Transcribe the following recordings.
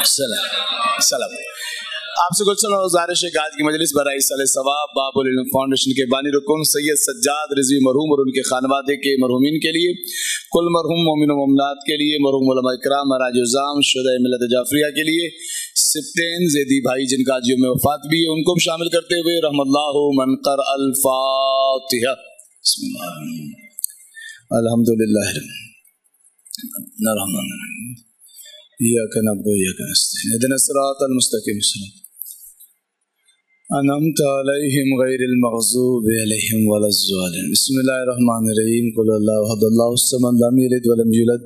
सलाम। आपसे कुछ गुजारिश है कि आज की मजलिस बराए साल सवाब बाबुल इल्म फाउंडेशन के बानी रुकन सैयद सज्जाद रिजवी मरहूम और उनके खानवादे के मरहूमीन के लिए, कुल मरहूम मोमिन व मोमिनात के लिए, मरहूम उलमा इकराम मराज-ए-उज़्ज़ाम शुहदाए मिल्लत जाफरिया के लिए, सिप्तेन ज़ैदी भाई जिनका आज यौम वफ़ात भी है उनको भी शामिल करते हुए रहमतुल्लाहु मन क़र अल फ़ातिहा। बिस्मिल्लाह अल्हम्दुलिल्लाह इय्याका नअबुदु व इय्याका नस्तईन इहदिनस सिरातल मुस्तक़ीम अनअमता अलैहिम गैरिल मग़ज़ूबि अलैहिम वलज़्ज़ालिमीन। बिस्मिल्लाहिर रहमानिर रहीम क़ुल हुवल्लाहु अहद अल्लाहुस समद लम यलिद व लम यूलद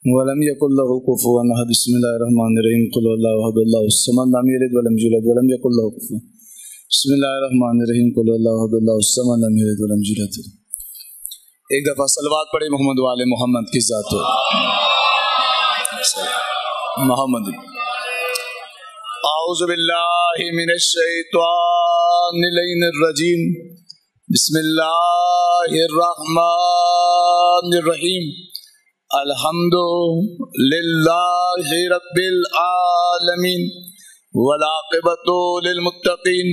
व लम यकुल लहू कुफुवन अहद। बिस्मिल्लाहिर रहमानिर रहीम क़ुल हुवल्लाहु अहद अल्लाहुस समद लम यलिद व लम यूलद व लम यकुल लहू कुफुवन। बिस्मिल्लाहिर रहमानिर रहीम क़ुल हुवल्लाहु अहद अल्लाहुस समद लम यलिद व लम यूलद। एक दफा सलवात पढ़े मोहम्मद वाले मोहम्मद की ज़ात मोहम्मद। औज़ु बिल्लाहि मिनश शैतानिर रजीम। बिस्मिल्लाहिर रहमानिर रहीम। अल्हम्दुलिल्लाहि रब्बिल आलमीन वल आक़िबतु लिल मुत्तक़ीन।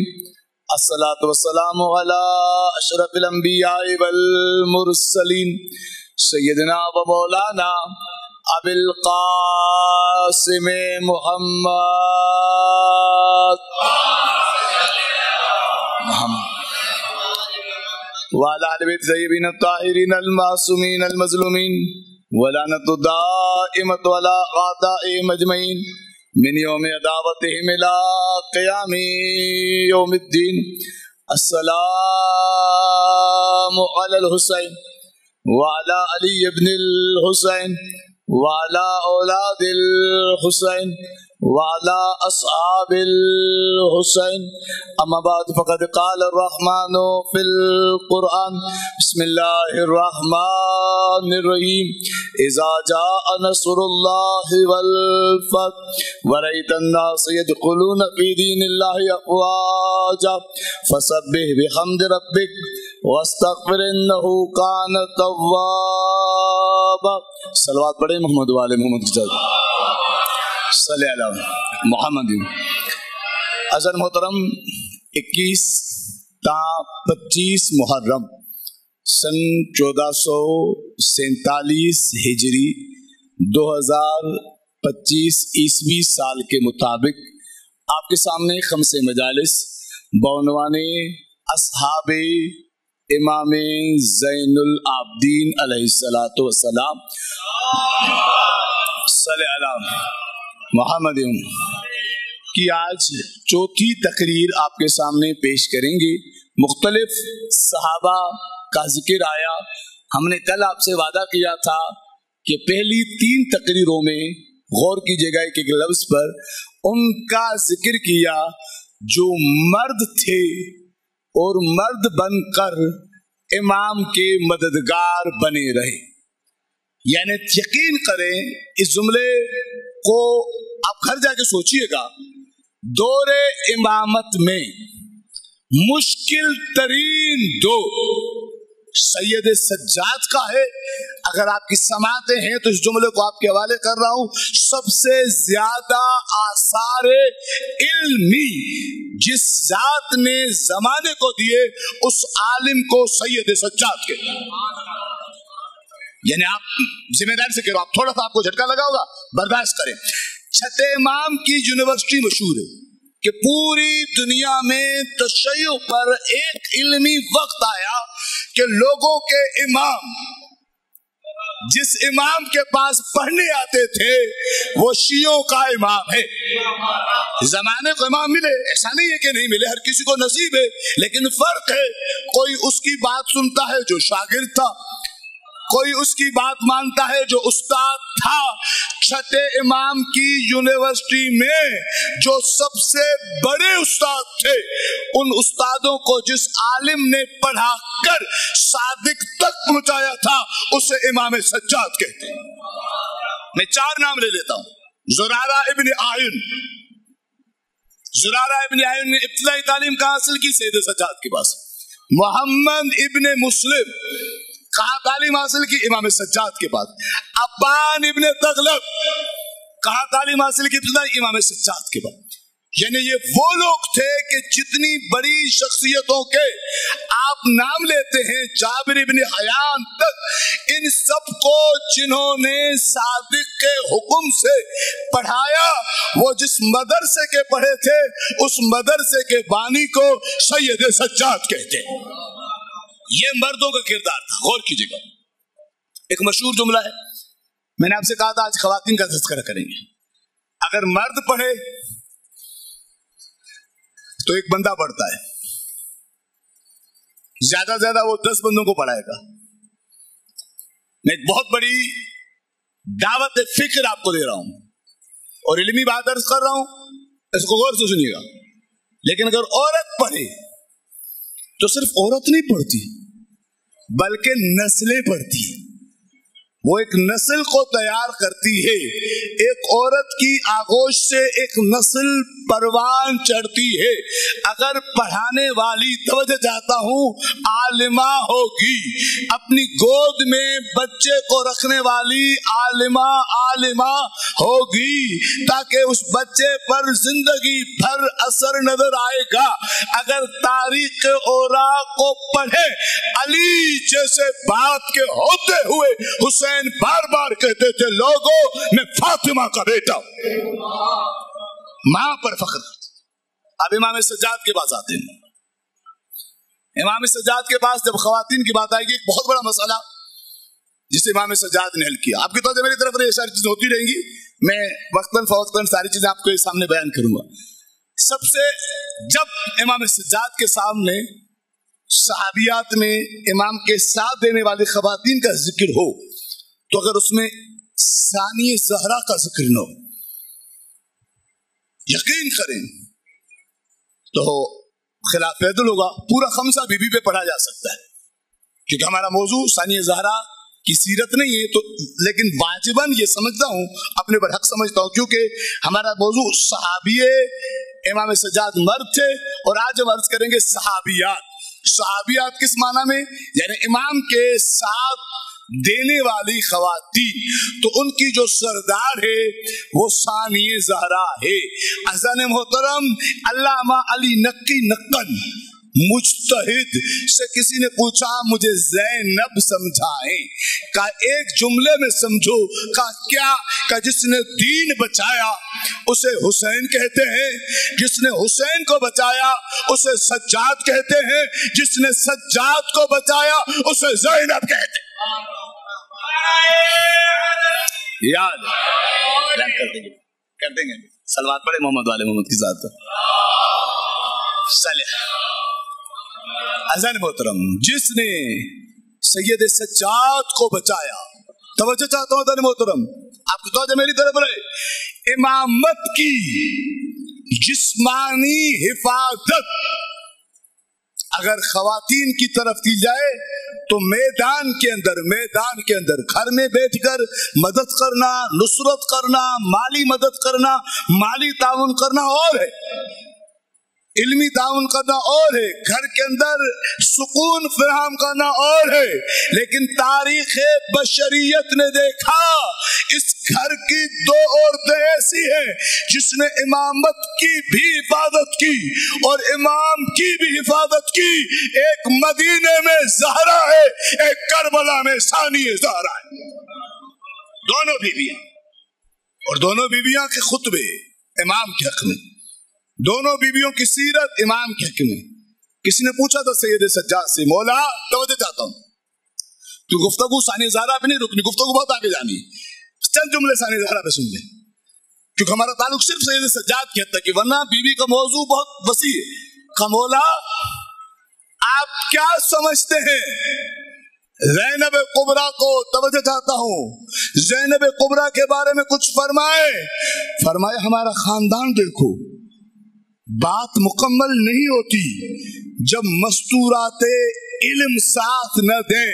अस्सलातु वस्सलामु अला अशरफिल अंबिया'i वल मुरसलीन सय्यदना व मौलाना अबिल क़ासिम मुहम्मद व अला आलिहि ज़य्यबीन अत्ताहिरीन अल मासूमीन अल मज़लूमीन व लानतु दाइमतु अला अअदाइहिम अजमईन मिन यौमि अदावतिहिम इला क़ियामि यौमिद्दीन। अस्सलामु अलल हुसैन व अला अली इब्निल हुसैन व अला औलादिल हुसैन व अला अस्हाबिल हुसैन। अम्मा बाद फ़क़द क़ाल अर्रहमानु फ़िल क़ुरआन। बिस्मिल्लाहिर रहमानिर रहीम। इज़ा जाअ नस्रुल्लाहि वल फ़थ व रअयतन नास यदख़ुलून फ़ी दीनिल्लाहि अफ़वाजा फ़सब्बिह बिहम्दि रब्बिक वस्तग़फ़िर इन्नहु कान तव्वाबा। सलवात पढ़े मोहम्मद वाले मोहम्मद की ज़ात सल्लल्लाहु अलैहि मोहम्मद। अज़र मोहतरम 21 ता 25 मुहर्रम सन 1447 हिजरी 2025 ईस्वी साल के मुताबिक आपके सामने खमसे मजालिस बौनवाने अस्हाबे इमाम ज़ैनुल आबदीन अलैहिस्सलातु वस्सलाम सल्लल्लाहु मोहम्मद की आज चौथी तकरीर आपके सामने पेश करेंगे। मुख्तलिफ सहाबा का जिक्र आया। हमने कल आपसे वादा किया था कि पहली 3 तकरीरों में गौर कीजिएगा एक एक लफ्ज पर, उनका जिक्र किया जो मर्द थे और मर्द बनकर इमाम के मददगार बने रहे। यानी यकीन करें इस जुमले को आप घर जाके सोचिएगा, दौरे इमामत में मुश्किल तरीन दौर सैयद सज्जाद का है। अगर आपकी समाते हैं तो इस जुमले को आपके हवाले कर रहा हूं। सबसे ज्यादा आसारे इल्मी जिस जात ने जमाने को दिए उस आलिम को सैयद सज्जाद के, यानी आप जिम्मेदारी से कह रहे हो, आप थोड़ा सा आपको झटका लगा होगा, बर्दाश्त करें। छठे इमाम की यूनिवर्सिटी मशहूर है कि पूरी दुनिया में तशय्युअ पर एक इल्मी वक्त आया कि लोगों के इमाम जिस इमाम के पास पढ़ने आते थे वो शियों का इमाम है। जमाने को इमाम मिले, ऐसा नहीं है कि नहीं मिले, हर किसी को नसीब है, लेकिन फर्क है, कोई उसकी बात सुनता है जो शागिर्द था, कोई उसकी बात मानता है जो उस्ताद था। छठे इमाम की यूनिवर्सिटी में जो सबसे बड़े उस्ताद थे, उन उस्तादों को जिस आलिम ने पढ़ा कर सादिक तक पहुंचाया था उसे इमाम सज्जाद कहते हैं। मैं 4 नाम ले लेता हूं। ज़ुरारा इब्न आयुन। ज़ुरारा इब्न आयुन ने इब्तिदाई तालीम कहां हासिल की? सैयद सज्जाद के पास। मोहम्मद इब्न मुस्लिम کہاں تعلیم حاصل کی؟ امام سجاد کے پاس. ابان ابن تغلب کہاں تعلیم حاصل کی؟ امام سجاد کے پاس. یعنی یہ وہ لوگ تھے کہ جتنی بڑی شخصیتوں کے آپ نام لیتے ہیں، جابر ابن حیان تک، ان سب کو جنہوں نے صادق کے حکم سے پڑھایا، وہ جس مدرسے کے پڑھے تھے اس مدرسے کے بانی کو سید سجاد کہتے ہیں. یہ مردوں کا کردار تھا. غور کیجیے گا، ایک مشہور جملہ ہے، میں نے آپ سے کہا تھا آج خواتین کا تذکرہ کریں گے. اگر مرد پڑھے تو ایک بندہ پڑھتا ہے، زیادہ سے زیادہ وہ 10 بندوں کو پڑھائے گا. میں ایک بہت بڑی دعوت فکر آپ کو دے رہا ہوں اور علمی بات عرض کر رہا ہوں، اس کو غور سے سنیے گا. لیکن اگر عورت پڑھے تو صرف عورت نہیں پڑھتی بلکہ نسلیں پڑھتی ہیں. وہ ایک نسل کو تیار کرتی ہے. ایک عورت کی آغوش سے ایک نسل پروان چڑھتی ہے. اگر پڑھانے والی، توجہ چاہتا ہوں، عالمہ ہوگی، اپنی گود میں بچے کو رکھنے والی عالمہ ہوگی، تاکہ اس بچے پر زندگی بھر اثر نظر آئے گا. اگر تاریخ اوراق کو پڑھے، علی جیسے باپ کے ہوتے ہوئے حسین بار بار کہتے تھے، لوگوں میں فاطمہ کا بیٹا ہوں. ماں پر فخر. اب امام سجاد کے پاس آتے ہیں. امام سجاد کے پاس جب خواتین کی بات آئے گی، ایک بہت بڑا مسئلہ جسے امام سجاد نے حل کیا. آپ کی توجہ میری طرف یہ ساری چیزیں ہوتی رہیں گی، میں وقتاً فوقتاً ساری چیزیں آپ کو سامنے بیان کروں گا. سب سے جب امام سجاد کے سامنے صحابیات میں امام کے ساتھ دینے والی خواتین کا ذکر ہو تو اگر اس میں ثانیہ زہرا کا ذکر نہ ہو، یقین کریں تو خلاف عدل ہوگا. پورا خمسہ بی بی پہ پڑھا جا سکتا ہے، کیونکہ ہمارا موضوع ثانیہ زہرا کی سیرت نہیں ہے تو، لیکن واجباً یہ سمجھتا ہوں، اپنے برحق سمجھتا ہوں، کیونکہ ہمارا موضوع صحابیے امام سجاد مرد تھے، اور آج ہم عرض کریں گے صحابیات. صحابیات کس معنی میں؟ یعنی امام کے ساتھ دینے والی خواتین. تو ان کی جو سردار ہے وہ ثانیہ زہرا ہے. عزیزان محترم، علامہ علی نقی نقن مجتہد سے کسی نے پوچھا مجھے زینب سمجھائیں. کہا ایک جملے میں سمجھو. کہا کیا؟ کہا جس نے دین بچایا اسے حسین کہتے ہیں، جس نے حسین کو بچایا اسے سجاد کہتے ہیں، جس نے سجاد کو بچایا اسے زینب کہتے ہیں. یاد کر دیں گے. سلوات پڑھے محمد والے محمد کی ذات پر. اذان محترم، جس نے سید سجاد کو بچایا، توجہ چاہتا ہوں اذان محترم، آپ کی توجہ میری طرف رہے. امامت کی جسمانی حفاظت اگر خواتین کی طرف کی جائے تو میدان کے اندر گھر میں بیٹھ کر مدد کرنا، نصرت کرنا، مالی مدد کرنا، مالی تعاون کرنا اور ہے، علمی تعاون کرنا اور ہے، گھر کے اندر سکون فراہم کرنا اور ہے. لیکن تاریخ بشریت نے دیکھا اس گھر کی 2 عورتیں ایسی ہیں جس نے امامت کی بھی حفاظت کی اور امام کی بھی حفاظت کی. ایک مدینے میں زہرا ہے، ایک کربلا میں ثانیہ زہرا ہے. دونوں بیویاں، اور دونوں بیویاں کے خطبے امام کے حق میں، دونوں بیویوں کی سیرت امام کے حق میں. کسی نے پوچھا تھا سید سجاد سے، مولا توجہ چاہتا ہوں، تو گفتگو ثانیہ زہرا پہ نہیں رکنی، گفتگو بہت آگے جانی، چند جملے ثانیہ زہرا پہ سن لیں، کیونکہ ہمارا تعلق صرف سید سجاد کی حد تک ہے، ورنہ بیوی کا موضوع بہت وسیع ہے. کہ مولا آپ کیا سمجھتے ہیں زینب کبریٰ کو؟ توجہ چاہتا ہوں، زینب کبریٰ کے بارے میں کچھ فرمائے ہمارا خاندان دیکھو. بات مکمل نہیں ہوتی جب مستورات इल्म साथ न दें।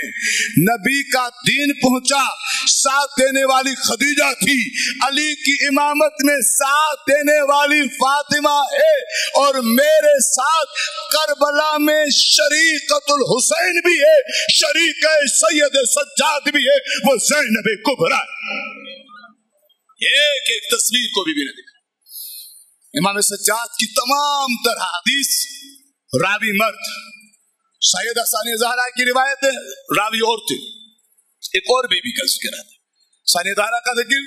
नबी का दीन पहुंचा, साथ देने वाली खदीजा थी, अली की इमामत में साथ देने वाली फातिमा है, और मेरे साथ करबला में शरीकतुल हुसैन भी है, शरीक सैयद सज्जाद भी है, वो ज़ैनब कुबरा। एक एक तस्वीर को भी न देखा। इमाम सज्जाद की तमाम तरह हदीस रावी मर्द, सैयदा सानिया ज़हरा की रिवायत है, रावी और थे। एक और बीबी का जिक्र आता है, सानिया ज़हरा का जिक्र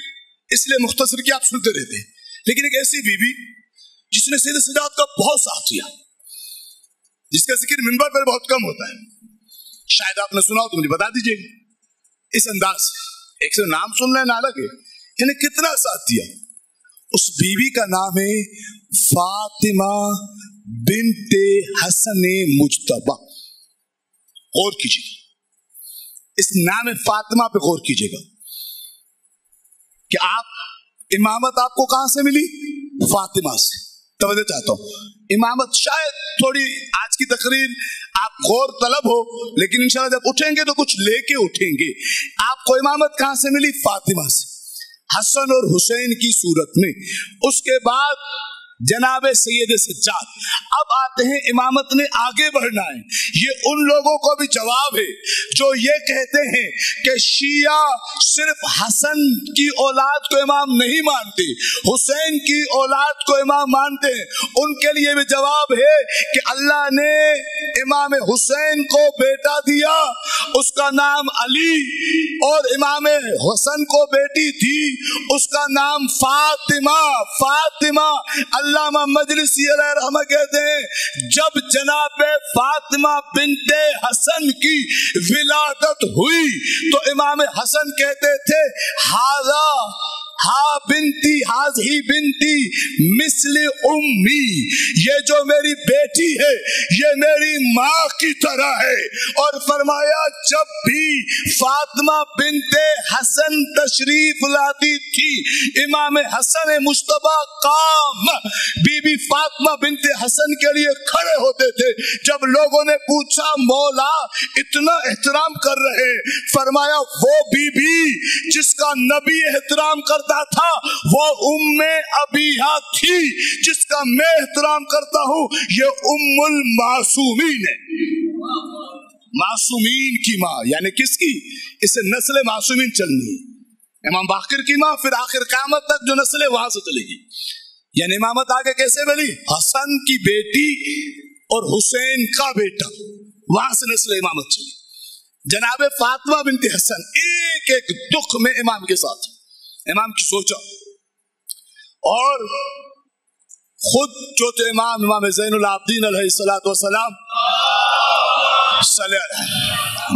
इसलिए मुख्तसर कि आप सुनते रहते, लेकिन एक ऐसी बीबी जिसने सैयद सज्जाद का बहुत साथ दिया, जिसका जिक्र मिंबर पर बहुत कम होता है, शायद आपने सुना हो तो मुझे बता दीजिए इस अंदाज से। एक से नाम सुन लेना अलग है, यानी कितना साथ दिया। उस बीवी का नाम है फातिमा बिन्ते हसन मुज्तबा। गौर कीजिएगा, इस नाम फातिमा पे गौर कीजिएगा कि आप इमामत आपको कहां से मिली? फातिमा से। तवज्जो चाहता हूं, इमामत शायद थोड़ी आज की तकरीर आप गौर तलब हो, लेकिन इंशाल्लाह जब उठेंगे तो कुछ लेके उठेंगे। आपको इमामत कहां से मिली? फातिमा से, हसन और हुसैन की सूरत में। उसके बाद जनाबे सैयद सज्जाद। अब आते हैं इमामत ने आगे बढ़ना है। ये उन लोगों को भी जवाब है जो ये कहते हैं कि शिया सिर्फ हसन की औलाद को इमाम नहीं मानते, हुसैन की औलाद को इमाम मानते हैं। उनके लिए भी जवाब है कि अल्लाह ने इमाम हुसैन को बेटा दिया, उसका नाम अली, और इमाम हुसैन को बेटी थी, उसका नाम फातिमा। फातिमा अल्लामा मजलिसी रहमा कहते हैं जब जनाब फातिमा बिनते हसन की विलादत हुई तो इमाम हसन कहते थे हाजा हाजी बिनती मिस्ली उम्मी, ये जो मेरी बेटी है ये मेरी माँ की तरह है। और फरमाया जब भी फातिमा बिनते हसन तशरीफ लाती थी, इमाम हसन मुस्तफा काम बीबी फातिमा बिनते हसन के लिए खड़े होते थे। जब लोगों ने पूछा मौला इतना एहतराम कर रहे, फरमाया वो बीबी जिसका नबी एहतराम करता था वो उम्मे अबीहा थी, जिसका मैं एहतराम करता हूं ये उम्मुल मासूमीन है। मासूमीन की माँ यानी किसकी? इससे नस्ल मासूमीन चलनी है। इमाम बाकिर की माँ, फिर आखिर क़यामत तक जो नस्ल है वहां से चलेगी। यानी इमामत आगे कैसे बनी? हसन की बेटी और हुसैन का बेटा, वहां से नस्ल इमामत चली। जनाबे फातिमा बिनते हसन एक एक दुख में इमाम के साथ, इमाम की सोचा, और खुद जो थे इमाम ज़ैनुल आबदीन अलैहिस्सलातु वस्सलाम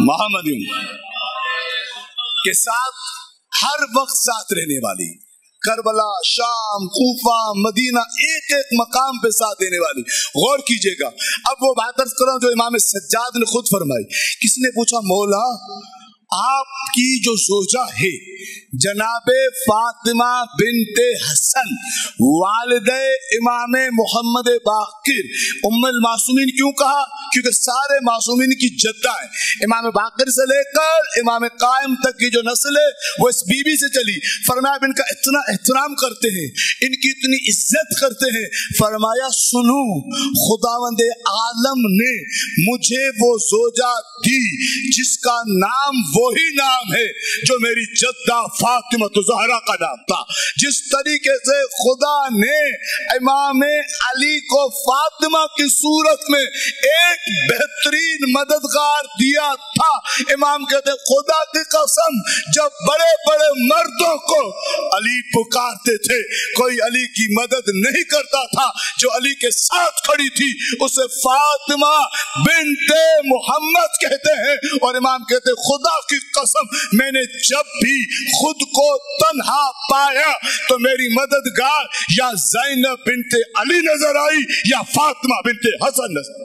मोहम्मद के साथ हर वक्त साथ रहने वाली, करबला, शाम, कूफा, मदीना, एक एक मकाम पे साथ देने वाली। गौर कीजिएगा, अब वो बात अर्ज कर रहा हूं जो इमाम सज्जाद ने खुद फरमाई। किसने पूछा मौला आपकी जो जोजा है जनाबे फातिमा बिनते हसन वालिदे इमाम मोहम्मद बाकिर उम्मुल मासूमीन क्यों कहा? क्योंकि सारे मासूमीन की जद्दा है। इमाम बाकिर से लेकर इमाम कायम तक की जो नस्ल है वो इस बीबी से चली। फरमाया इनका इतना एहतराम करते हैं, इनकी इतनी इज्जत करते हैं। फरमाया सुनो, खुदावंद आलम ने मुझे वो जोजा दी जिसका नाम वही नाम है जो मेरी जद्दा फातिमा ज़हरा का नाम था। जिस तरीके से खुदा ने इमाम अली को फातिमा की सूरत में एक बेहतरीन मददगार दिया था, इमाम कहते खुदा की कसम जब बड़े बड़े मर्दों को अली पुकारते थे कोई अली की मदद नहीं करता था। जो अली के साथ खड़ी थी उसे फातिमा बिनते मोहम्मद कहते हैं। और इमाम कहते खुदा की कसम मैंने जब भी खुद को तन्हा पाया तो मेरी मददगार या ज़ैनब बिनते अली नजर आई या फातिमा बिनते हसन नजर।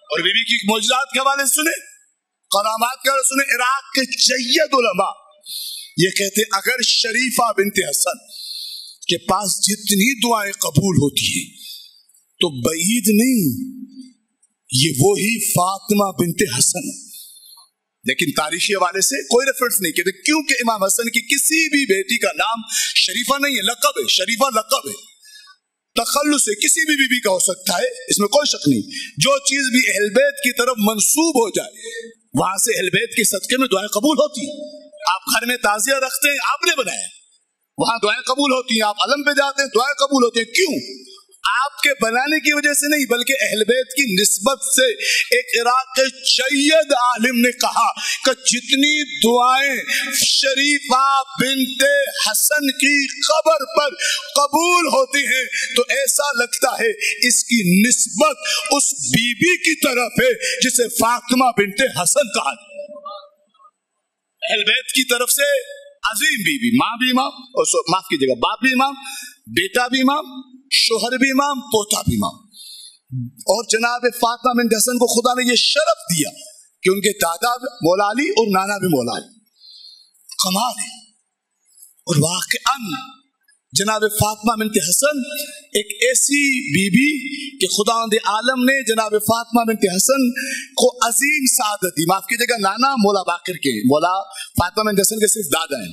और बीबी की मौजूदात के हवाले सुने, करामात के हवाले सुने। इराक के जय्यद उलमा ये कहते अगर शरीफा बिनते हसन के पास जितनी दुआएं कबूल होती है तो बईद नहीं, ये वही फातिमा बिनते हसन, लेकिन तारीखी हवाले से कोई रेफरेंस नहीं कहते, क्योंकि इमाम हसन की किसी भी बेटी का नाम शरीफा नहीं है, लक़ब है, शरीफा लक़ब है। तखल्लुस से किसी भी बीबी का हो सकता है, इसमें कोई शक नहीं। जो चीज भी अहल बैत की तरफ मंसूब हो जाए, वहां से अहल बैत के सदके में दुआएं कबूल होती हैं। आप घर में ताजिया रखते हैं, आपने बनाया, वहां दुआएं कबूल होती हैं। आप अलम पे जाते हैं, दुआएं कबूल होती हैं। क्यों? आपके बनाने की वजह से नहीं, बल्कि अहल बैत की निस्बत से। एक इराक के सैयद आलिम ने कहा कि जितनी दुआएं शरीफा बिनते हसन की कब्र पर कबूल होती हैं, तो ऐसा लगता है इसकी निस्बत उस बीबी की तरफ है जिसे फातिमा बिनते हसन कहा। अहल बैत की तरफ से अजीम बीबी, माँ भी इमाम, और माफ कीजिएगा बाप भी इमाम, बेटा भी इमाम, शोहर भी इमाम, पोता भी इमाम। और जनाब फातिमा बिनते हसन को खुदा ने यह शरफ दिया कि उनके दादा मौला अली और नाना भी मौला अली। कमाल है। और वाक़अन जनाब फातिमा बिनते हसन एक ऐसी बीबी कि खुदावंद आलम ने जनाब फातिमा बिनते हसन को अजीम सादत दी। माफ कीजिएगा, नाना मौला बाकिर के, मौला फातिमा बिनते हसन के सिर्फ दादा हैं,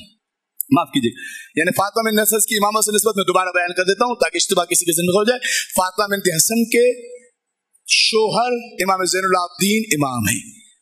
माफ कीजिए। यानी फातिमा बिनते हसन की इमामत से निस्बत में दोबारा बयान कर देता हूं ताकि इश्तिबा किसी के ज़हन में हो जाए। फातिमा बिनते हसन के शोहर इमाम ज़ैनुल आबिदीन इमाम हैं।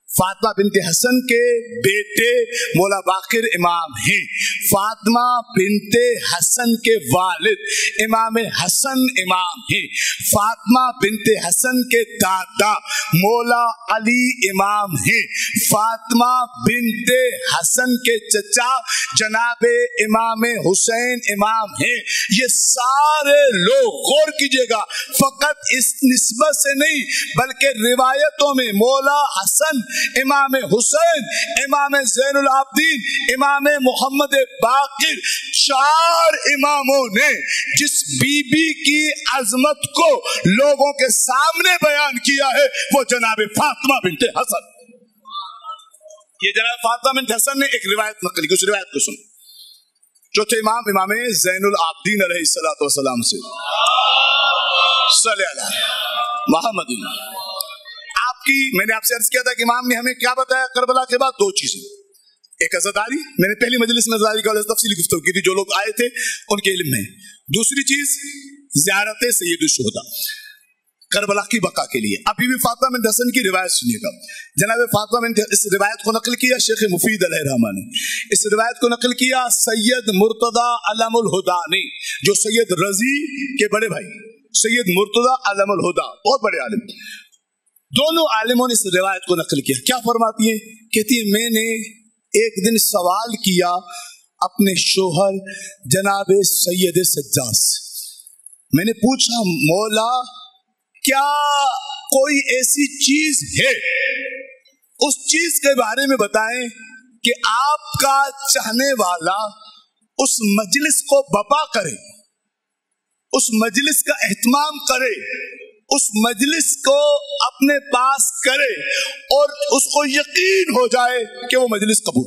फातिमा बिनते हसन के बेटे मौला बाकिर इमाम हैं। फातिमा बिनते हसन के वालिद इमाम हसन इमाम हैं। फातिमा बिनते हसन के दादा मौला अली इमाम हैं। फातिमा बिनते हसन के चचा जनाबे इमाम हुसैन इमाम हैं। ये सारे लोग गौर कीजिएगा, फकत इस निस्बत से नहीं बल्कि रिवायतों में मौला हसन, इमाम हुसैन, इमाम ज़ैनुल आबिदीन, इमाम मोहम्मद बाकिर, चार इमामों ने जिस बीबी की अजमत को लोगों के सामने बयान किया है वो जनाब फातिमा बिनते हसन। ये जनाब फातिमा बिनते हसन ने एक रिवायत नकल की, उस रिवायत को सुन। चौथे इमाम इमाम ज़ैनुल आबिदीन अलैहिस्सलातु वस्सलाम से सल्लल्लाहु अलैहि मुहम्मद। मैंने आपसे अर्ज किया था कि इमाम ने हमें क्या बताया करबला के बाद? दो चीजें, एक अज़ादारी, मैंने पहली मजलिस में अज़ादारी का तफसीली गुफ्तगू की थी, जो लोग आए थे उनके इल्म में। दूसरी चीज ज़ियारत सय्यदुश शुहदा, करबला की बका के लिए। अभी भी फातिमा बिनते हसन की रिवायत सुनिएगा। जनाब फातिमा बिनते, इस रिवायत को नकल किया शेख मुफीद अलैहिर्रहमा ने। इस रिवायत को नकल किया सैयद मुर्तदा अलमुल हुदा ने, जो सैयद रजी के बड़े भाई सैयद मुर्तदा अलमुल हुदा, बहुत बड़े आलिम। दोनों आलिमों ने इस रिवायत को नकल किया। क्या फरमाती है? कहती है मैंने एक दिन सवाल किया अपने शोहर जनाब सैयद सज्जाद से। मैंने पूछा मौला क्या कोई ऐसी चीज है, उस चीज के बारे में बताएं कि आपका चाहने वाला उस मजलिस को बपा करे, उस मजलिस का एहतमाम करे, उस मजलिस को अपने पास करे और उसको यकीन हो जाए कि वो मजलिस कबूल,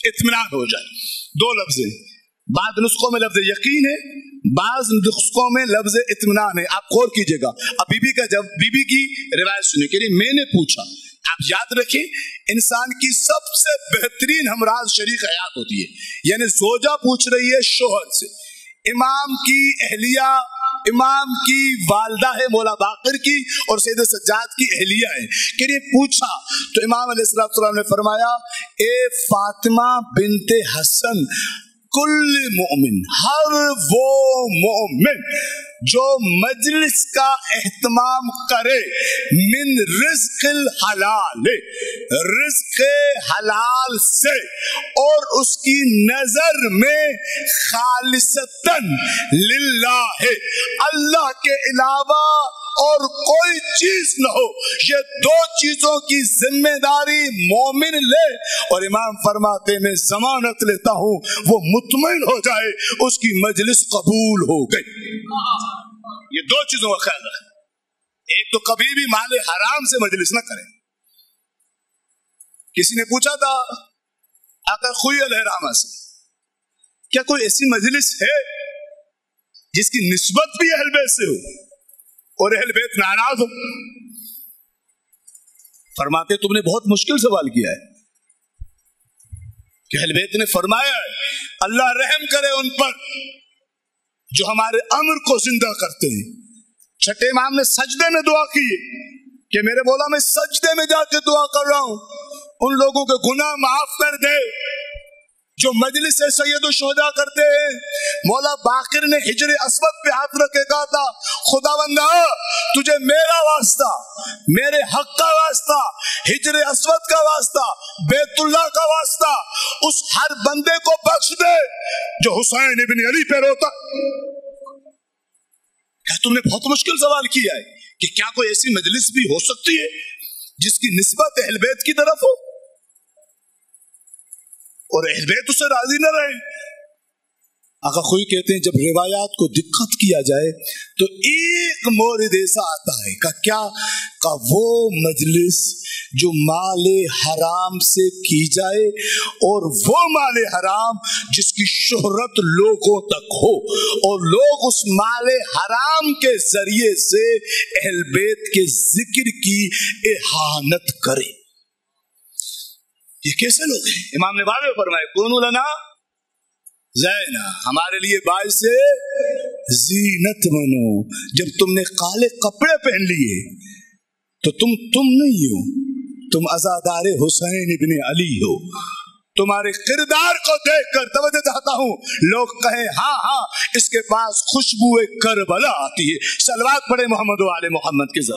इत्मीनान हो जाए। दो लफ्ज है, बाद नुस्खों में लफ्ज यकीन है, बाद नुस्खों में लफ्ज इत्मीनान है। आप गौर कीजिएगा। अब बीबी का जब बीबी की रिवायत सुनने के लिए मैंने पूछा, आप याद रखें इंसान की सबसे बेहतरीन हमराज शरीक हयात होती है, यानी जोजा पूछ रही है शोहर से। इमाम की अहलिया, इमाम की वालदा है मौला बाकिर की और सैयद सज्जाद की अहलिया है, कि ये पूछा तो इमाम अलैहिस्सलाम ने फरमाया, ए फातिमा बिनते हसन, कुल मोमिन, हर वो मोमिन जो मजलिस का एहतमाम करे मिन रिज़्क़िल हलाल, रिज़्क़ हलाल से, और उसकी नजर में खालिसतन लिल्लाह, अल्लाह के अलावा और कोई चीज न हो, ये दो चीजों की जिम्मेदारी मोमिन ले। और इमाम फरमाते मैं जमानत लेता हूं वो मुतमईन हो जाए उसकी मजलिस कबूल हो गई। ये दो चीजों का ख्याल रखें, एक तो कभी भी माल हराम से मजलिस न करें। किसी ने पूछा था आका खुई अलहरामा से, क्या कोई ऐसी मजलिस है जिसकी निस्बत भी अहल बैत से हो? और अहल बैत नाराज हो। फरमाते तुमने बहुत मुश्किल सवाल किया है कि अहल बैत ने फरमाया है अल्लाह रहम करे उन पर जो हमारे अम्र को जिंदा करते हैं। छठे इमाम ने सजदे में दुआ की कि मेरे मौला मैं सजदे में जाके दुआ कर रहा हूं, उन लोगों के गुनाह माफ कर दे जो मजलिस से सैयद शुहदा करते हैं। मौला बाकिर ने हिजर अस्वद पे हाथ रखे कहा था खुदावंदा तुझे मेरा वास्ता, मेरे हक का वास्ता, हिजर अस्वद का वास्ता, बैतुल्लाह का वास्ता उस हर बंदे को बख्श दे जो हुसैन इब्न अली पे रोता। क्या तुमने बहुत मुश्किल सवाल किया है कि क्या कोई ऐसी मजलिस भी हो सकती है जिसकी निस्बत अहल बैत की तरफ हो और अहल बैत उससे राजी न रहे। आका खुई कहते हैं जब रिवायात को दिक्कत किया जाए तो एक मोरिद ऐसा आता है का क्या का वो मजलिस जो माले हराम से की जाए और वो माले हराम जिसकी शोहरत लोगों तक हो और लोग उस माले हराम के जरिए से अहल बैत के जिक्र की इहानत करे। ये कैसे लोग हैं? इमाम ने वादे फरमाए कौन लना ज़ैना, हमारे लिए बाइस से जीनत बनो। जब तुमने काले कपड़े पहन लिए तो तुम नहीं हो, तुम अज़ादारे हुसैन इब्न अली हो। तुम्हारे किरदार को देखकर तवज्जो चाहता हूँ लोग कहें हाँ हाँ इसके पास खुशबू करबला आती है। सलवात पढ़े मोहम्मद वाले मोहम्मद के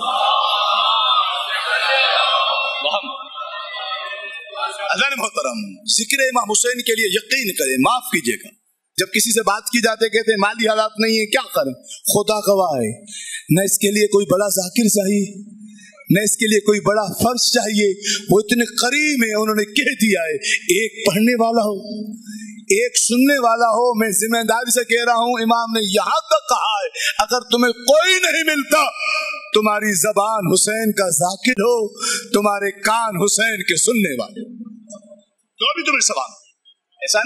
अज़ान मोहतरम जिक्र इमाम हुसैन के लिए यकीन करें। माफ कीजिएगा जब किसी से बात की जाते कहते हैं माली हालात नहीं है क्या करें, खुदा गवाह है न इसके लिए कोई बड़ा जाकिर चाहिए न इसके लिए कोई बड़ा फर्ज चाहिए, वो इतने करीब है। उन्होंने कह दिया है एक पढ़ने वाला हो एक सुनने वाला हो। मैं जिम्मेदारी से कह रहा हूं इमाम ने यहां तक कहा है अगर तुम्हें कोई नहीं मिलता तुम्हारी जबान हुसैन का जाकिर हो, तुम्हारे कान हुसैन के सुनने वाले तो भी तुम्हें सवाल। ऐसा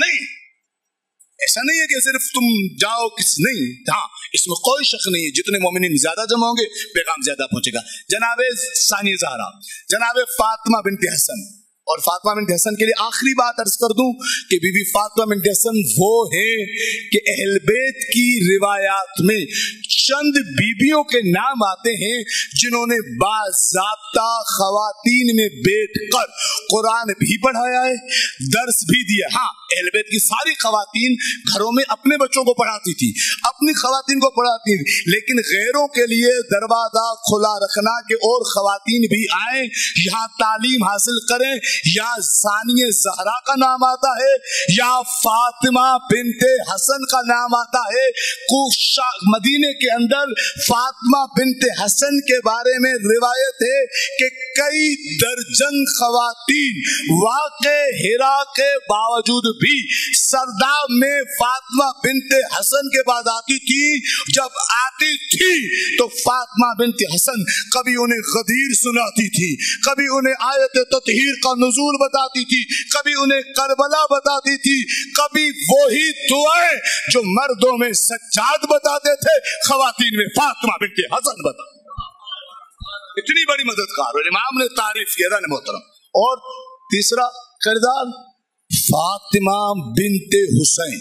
नहीं है कि सिर्फ तुम जाओ किस नहीं, हाँ इसमें कोई शक नहीं है जितने मोमिनीन ज्यादा जमा होंगे पैगाम ज्यादा पहुंचेगा। जनाबे सानी ज़हरा, जनाबे फातिमा बिन्त हसन, और फातिमा बिन्त हसन के लिए आखिरी बात अर्ज कर दूं कि बीबी फातिमा बिन्त हसन वो है कि अहल बैत की रिवायात में चंद बीबियों के नाम आते हैं जिन्होंने बाज़ाब्ता खवातीन में बैठ कर कुरान भी पढ़ाया है, दर्स भी दिया। हाँ अहल बैत की सारी खवातीन घरों में अपने बच्चों को पढ़ाती थी, अपनी खवातीन को पढ़ाती थी, लेकिन गैरों के लिए दरवाजा खुला रखना कि और खवातीन भी आए यहाँ तालीम हासिल करें। या सानिया ज़हरा का नाम आता है या फातिमा बिन्त हसन का नाम आता है। मदीने के अंदर फातिमा बिन्त हसन के बारे में रिवायत है कि कई दर्जन खवातीन वाक़े हिरा के बावजूद भी सरदाब में फातिमा बिन्त हसन के बाद आती थी। जब आती थी तो फातिमा बिन्त हसन कभी उन्हें गदीर सुनाती थी, कभी उन्हें आयत ततहीर का नुज़ूल बताती थी, कभी उन्हें करबला बताती थी, कभी वही दुआएं जो मर्दों में सज्जाद बताते थे खवातीन में फातिमा बिन्त हसन बता। इतनी बड़ी मददगार और इमाम ने तारीफ किया था मोहतरम। और तीसरा किरदार फातिमा बिन्त हुसैन।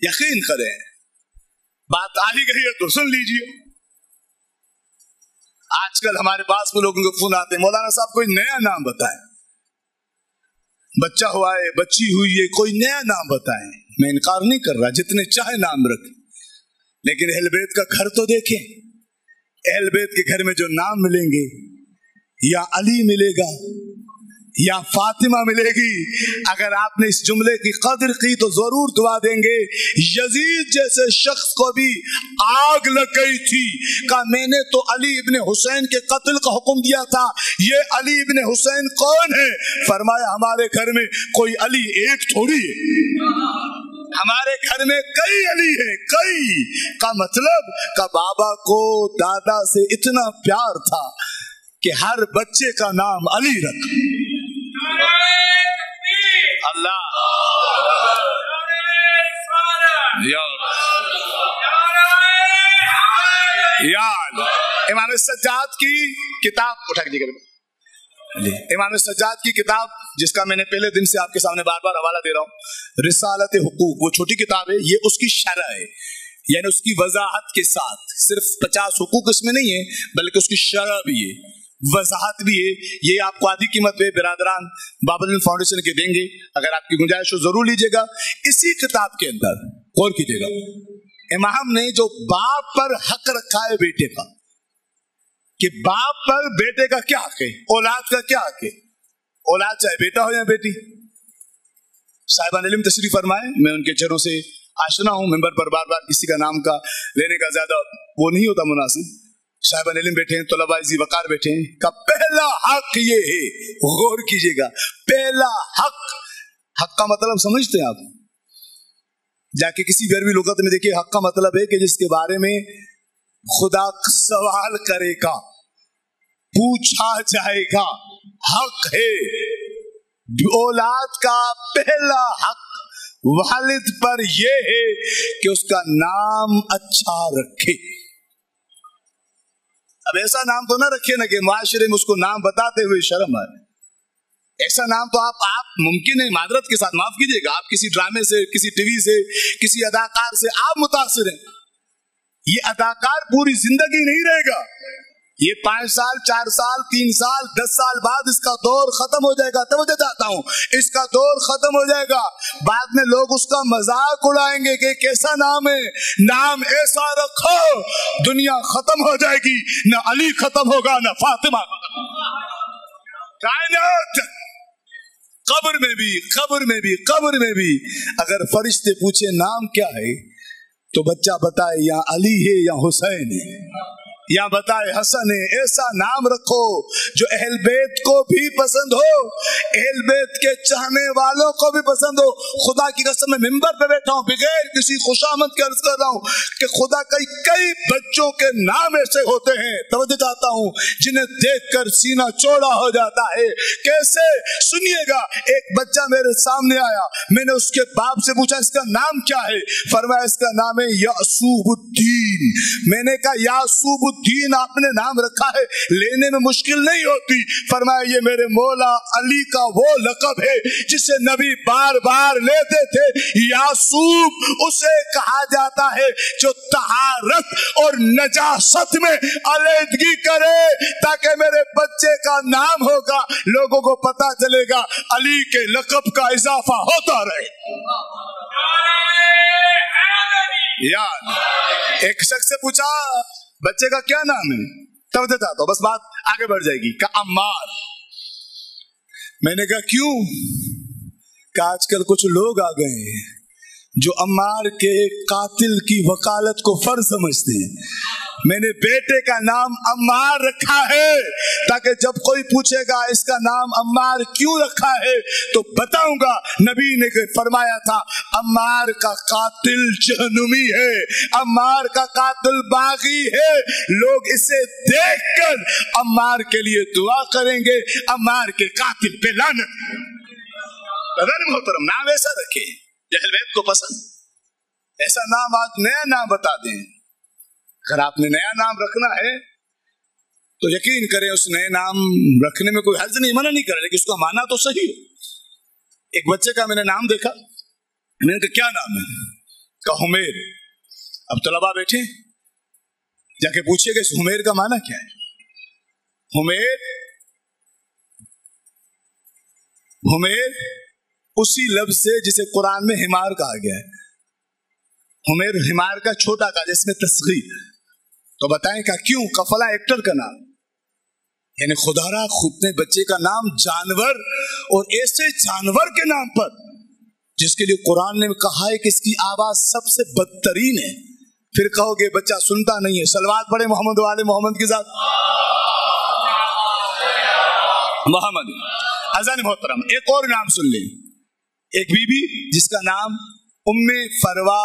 यकीन करें बात आ ही गई है तो सुन लीजिए। आजकल हमारे पास में लोगों को फोन आते हैं मौलाना साहब कोई नया नाम बताएं, बच्चा हुआ है बच्ची हुई है कोई नया नाम बताएं। मैं इनकार नहीं कर रहा, जितने चाहे नाम रखें, लेकिन अहल बैत का घर तो देखें। अहल बैत के घर में जो नाम मिलेंगे या अली मिलेगा या फातिमा मिलेगी। अगर आपने इस जुमले की कदर की तो जरूर दुआ देंगे। यजीद जैसे शख्स को भी आग लग गई थी का मैंने तो अली इब्ने हुसैन के कत्ल का हुक्म दिया था, ये अली इब्ने हुसैन कौन है? फरमाया हमारे घर में कोई अली एक थोड़ी है, हमारे घर में कई अली है। कई का मतलब का बाबा को दादा से इतना प्यार था कि हर बच्चे का नाम अली रख। अल्लाह याद इमाम सज्जाद की किताब उठा दीजिएगा, इमाम सज्जाद की किताब जिसका मैंने पहले दिन से आपके सामने बार बार हवाला दे रहा हूँ, रिसालत हुकूक, वो छोटी किताब है, ये उसकी शरह है, यानी उसकी वजाहत के साथ। सिर्फ 50 हुकूक इसमें नहीं है, बल्कि उसकी शरह भी है, वजाहत भी है। ये आपको आधी कीमत पे बिरादरान बाबुल फाउंडेशन के देंगे, अगर आपकी गुंजाइश हो जरूर लीजिएगा। इसी किताब के अंदर गौर कीजिएगा, इमाम ने जो बाप पर हक रखा है बेटे का, कि बाप पर बेटे का क्या हक है, औलाद का क्या हक है, औलाद चाहे बेटा हो या बेटी। साहिबान इल्म तशरीफ फरमाए, मैं उनके चेहरों से आशना हूं, मेंबर पर बार बार किसी का नाम का लेने का ज्यादा वो नहीं होता मुनासिब। साहिबान इल्म बैठे हैं, तलबाइजी वकार बैठे हैं, का पहला हक ये है, गौर कीजिएगा, पहला हक। हक का मतलब समझते हैं आप? जाके किसी भी अरबी लुगत में देखिए, हक का मतलब है कि जिसके बारे में खुदा सवाल करेगा, पूछा जाएगा, हक है। औलाद का पहला हक वालिद पर यह है कि उसका नाम अच्छा रखे। अब ऐसा नाम तो ना रखे ना कि मुआशरे में उसको नाम बताते हुए शर्म आए। ऐसा नाम तो आप मुमकिन है मादरत के साथ माफ कीजिएगा, आप किसी ड्रामे से, किसी टीवी से, किसी अदाकार से आप मुतासिर हैं। ये अदाकार पूरी जिंदगी नहीं रहेगा, ये 5 साल, 4 साल, 3 साल, 10 साल बाद इसका दौर खत्म हो जाएगा। तवज्जो चाहता हूं, इसका दौर खत्म हो जाएगा, बाद में लोग उसका मजाक उड़ाएंगे कि कैसा नाम है, नाम ऐसा रखो, दुनिया खत्म हो जाएगी, ना अली खत्म होगा ना फातिमा खत्म होगा। कायनात कब्र में भी अगर फरिश्ते पूछे नाम क्या है, तो बच्चा बताए या अली है या हुसैन है, या बताए हसन है। ऐसा नाम रखो जो अहल बैत को भी पसंद हो, अहल बैत के चाहने वालों को भी पसंद हो। खुदा की कसम, मैं मिंबर पे बैठा हूं, बगैर किसी खुशामद के अर्ज कर रहा हूं कि खुदा कई बच्चों के नाम ऐसे होते हैं, तवज्जो चाहता हूं, जिन्हें देखकर सीना चौड़ा हो जाता है। कैसे? सुनिएगा, एक बच्चा मेरे सामने आया, मैंने उसके बाप से पूछा इसका नाम क्या है, फरमाया इसका नाम है यासूबुद्दीन। मैंने कहा यासूबुद्दीन आपने नाम रखा है, लेने में मुश्किल नहीं होती। फरमाया ये मेरे मौला अली का वो लक़ब है जिसे नबी बार बार लेते थे। यासूब उसे कहा जाता है जो तहारत और नजासत में अलैदगी करे, ताकि मेरे बच्चे का नाम होगा, लोगों को पता चलेगा, अली के लक़ब का इजाफा होता रहे। यार एक शख्स से पूछा बच्चे का क्या नाम है, तब देता तो बस बात आगे बढ़ जाएगी। कहा अम्मार। मैंने कहा क्यों? कहा आजकल कुछ लोग आ गए हैं जो अम्मार के कातिल की वकालत को फर्ज समझते हैं। मैंने बेटे का नाम अम्मार रखा है ताकि जब कोई पूछेगा इसका नाम अम्मार क्यों रखा है तो बताऊंगा नबी ने फरमाया था अम्मार का कातिल जहन्नुमी है, अम्मार का कातिल बागी है। लोग इसे देखकर अम्मार के लिए दुआ करेंगे, अम्मार के कातिल पे लानत। मोहतरम नाम ऐसा रखे अहलबैत को पसंद, ऐसा नाम आज नया नाम बता दें। अगर आपने नया नाम रखना है तो यकीन करें उस नए नाम रखने में कोई हर्ज नहीं, मना नहीं कर रहा, लेकिन उसका माना तो सही हो। एक बच्चे का मैंने नाम देखा, मैंने कहा क्या नाम है? कहा हुमैर। अब तलबा बैठे, जाके पूछिएगा इस हुमैर का माना क्या है। हुमैर उसी लफ्ज से जिसे कुरान में हिमार कहा गया है। हुमैर हिमार का छोटा का जिसमें तस्गीर। तो बताएं क्या क्यों? कफला एक्टर का नाम, यानी खुदारा खुद ने बच्चे का नाम जानवर, और ऐसे जानवर के नाम पर जिसके लिए कुरान ने कहा है कि इसकी आवाज सबसे बदतरीन है। फिर कहोगे बच्चा सुनता नहीं है। सलवात पढ़े मोहम्मद वाले मोहम्मद के साथ। मोहम्मद अज़ान मोहतरम। एक और नाम सुन ले, एक बीबी जिसका नाम उम्मे फरवा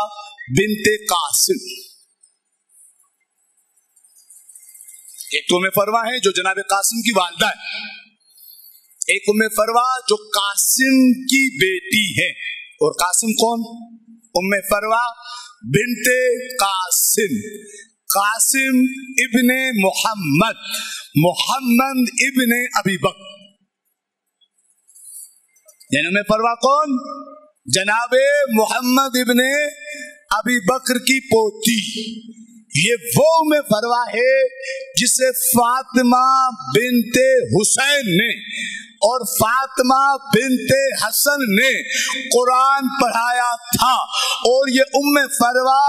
बिनते कासिम। एक तो उम्मे फरवा है जो जनाब कासिम की वालिदा है, एक उम्मे फरवा जो कासिम की बेटी है। और कासिम कौन? उम्मे फरवा बिनते कासिम। कासिम इब्ने मोहम्मद, मोहम्मद इब्ने अबी बकर। में परवा कौन? जनाबे मोहम्मद इब्ने अबी बकर की पोती। ये वो में परवा है जिसे फातिमा बिनते हुसैन ने और फातिमा बिनते हसन ने कुरान पढ़ाया था, और ये उम्मे फरवा